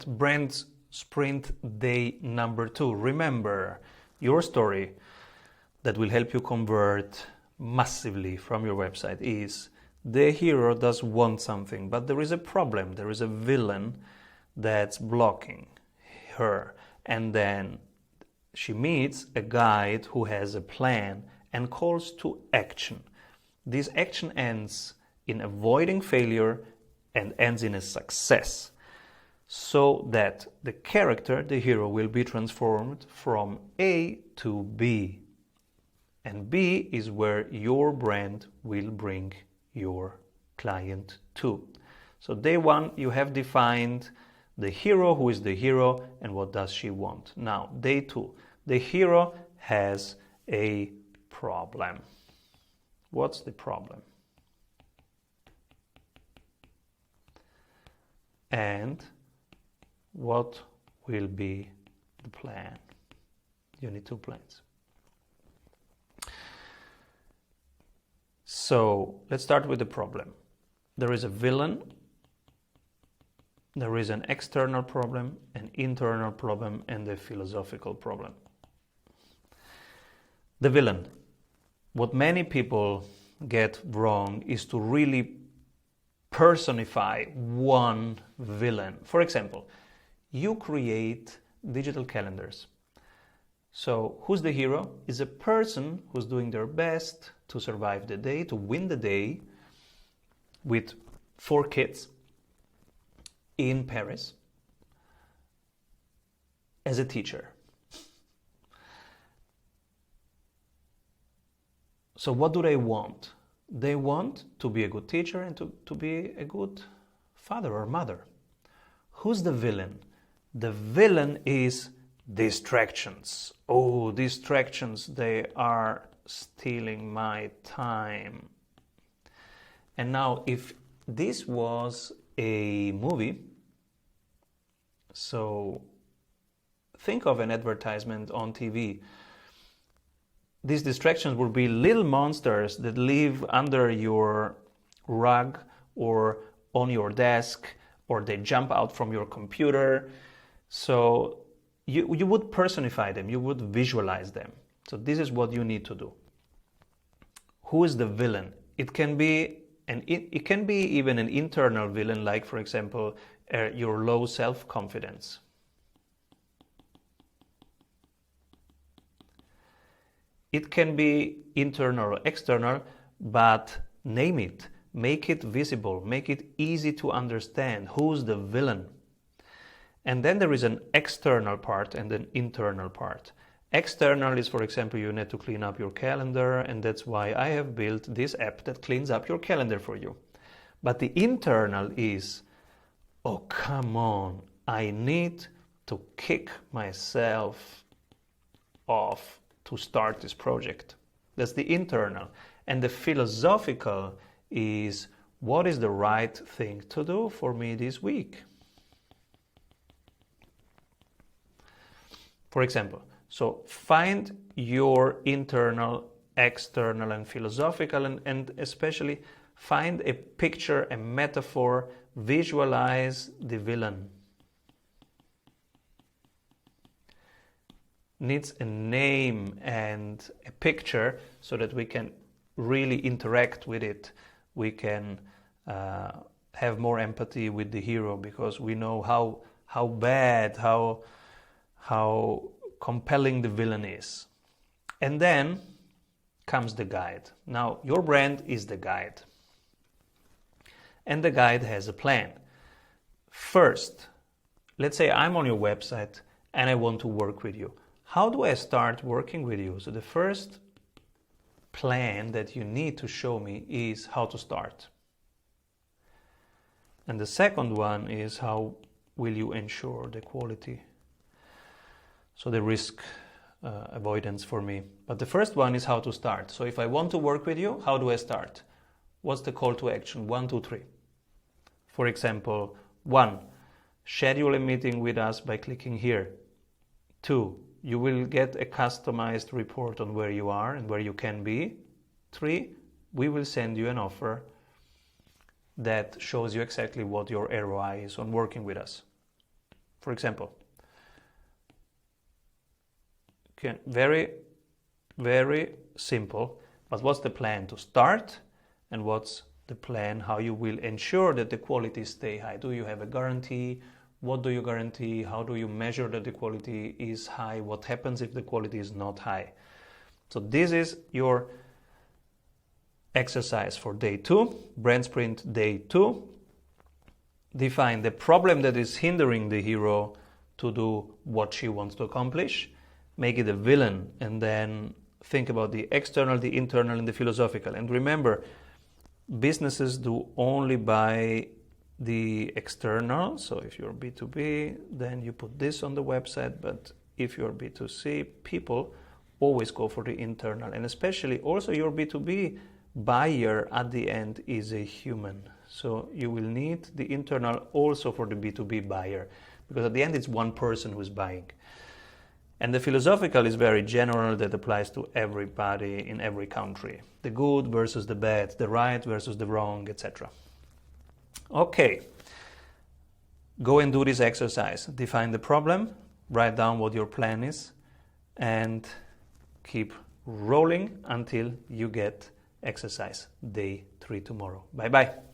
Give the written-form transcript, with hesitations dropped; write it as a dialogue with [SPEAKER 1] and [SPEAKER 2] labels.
[SPEAKER 1] at Brand Sprint Day number 2. Remember, your story that will help you convert massively from your website is the hero does want something, but there is a problem. There is a villain that's blocking her. And then she meets a guide who has a plan and calls to action. This action ends in avoiding failure and ends in a success, so that the character, the hero, will be transformed from A to B. And B is where your brand will bring your client to. So day 1, you have defined the hero, who is the hero, and what does she want. Now, day 2, the hero has a problem. What's the problem? And what will be the plan? You need 2 plans. So let's start with the problem. There is a villain, there is an external problem, an internal problem, and a philosophical problem. The villain. What many people get wrong is to really personify one villain. For example, you create digital calendars. So who's the hero? Is a person who's doing their best to survive the day, to win the day, with 4 kids in Paris as a teacher. So what do they want? They want to be a good teacher and to be a good father or mother. Who's the villain? The villain is distractions. Oh, distractions, they are stealing my time. And now, if this was a movie, so think of an advertisement on TV. These distractions will be little monsters that live under your rug or on your desk, or they jump out from your computer. So you would personify them, you would visualize them. So this is what you need to do. Who is the villain? It can be even an internal villain, like, for example, your low self-confidence. It can be internal or external, but name it, make it visible, make it easy to understand who's the villain. And then there is an external part and an internal part. External is, for example, you need to clean up your calendar, and that's why I have built this app that cleans up your calendar for you. But the internal is, oh, come on, I need to kick myself off to start this project. That's the internal. And the philosophical is, what is the right thing to do for me this week? For example, so find your internal, external, and philosophical, and especially find a picture, a metaphor, visualize the villain. Needs a name and a picture so that we can really interact with it. We can have more empathy with the hero, because we know how bad, how compelling the villain is. And then comes the guide. Now, your brand is the guide. And the guide has a plan. First, let's say I'm on your website and I want to work with you. How do I start working with you? So the first plan that you need to show me is how to start. And the second one is, how will you ensure the quality? So the risk avoidance for me. But the first one is how to start. So if I want to work with you, how do I start? What's the call to action? 1, 2, 3. For example, 1, schedule a meeting with us by clicking here. 2, you will get a customized report on where you are and where you can be. 3, we will send you an offer that shows you exactly what your ROI is on working with us. For example, okay, very, very simple. But what's the plan to start, and what's the plan how you will ensure that the quality stay high? Do you have a guarantee? What do you guarantee? How do you measure that the quality is high? What happens if the quality is not high? So this is your exercise for day 2, brand sprint day 2. Define the problem that is hindering the hero to do what she wants to accomplish. Make it a villain, and then think about the external, the internal, and the philosophical. And remember, businesses do only buy the external. So if you're B2B, then you put this on the website. But if you're B2C, people always go for the internal. And especially also your B2B buyer at the end is a human. So you will need the internal also for the B2B buyer, because at the end it's one person who's buying. And the philosophical is very general, that applies to everybody in every country. The good versus the bad, the right versus the wrong, etc. Okay, go and do this exercise. Define the problem, write down what your plan is, and keep rolling until you get exercise day 3 tomorrow. Bye-bye.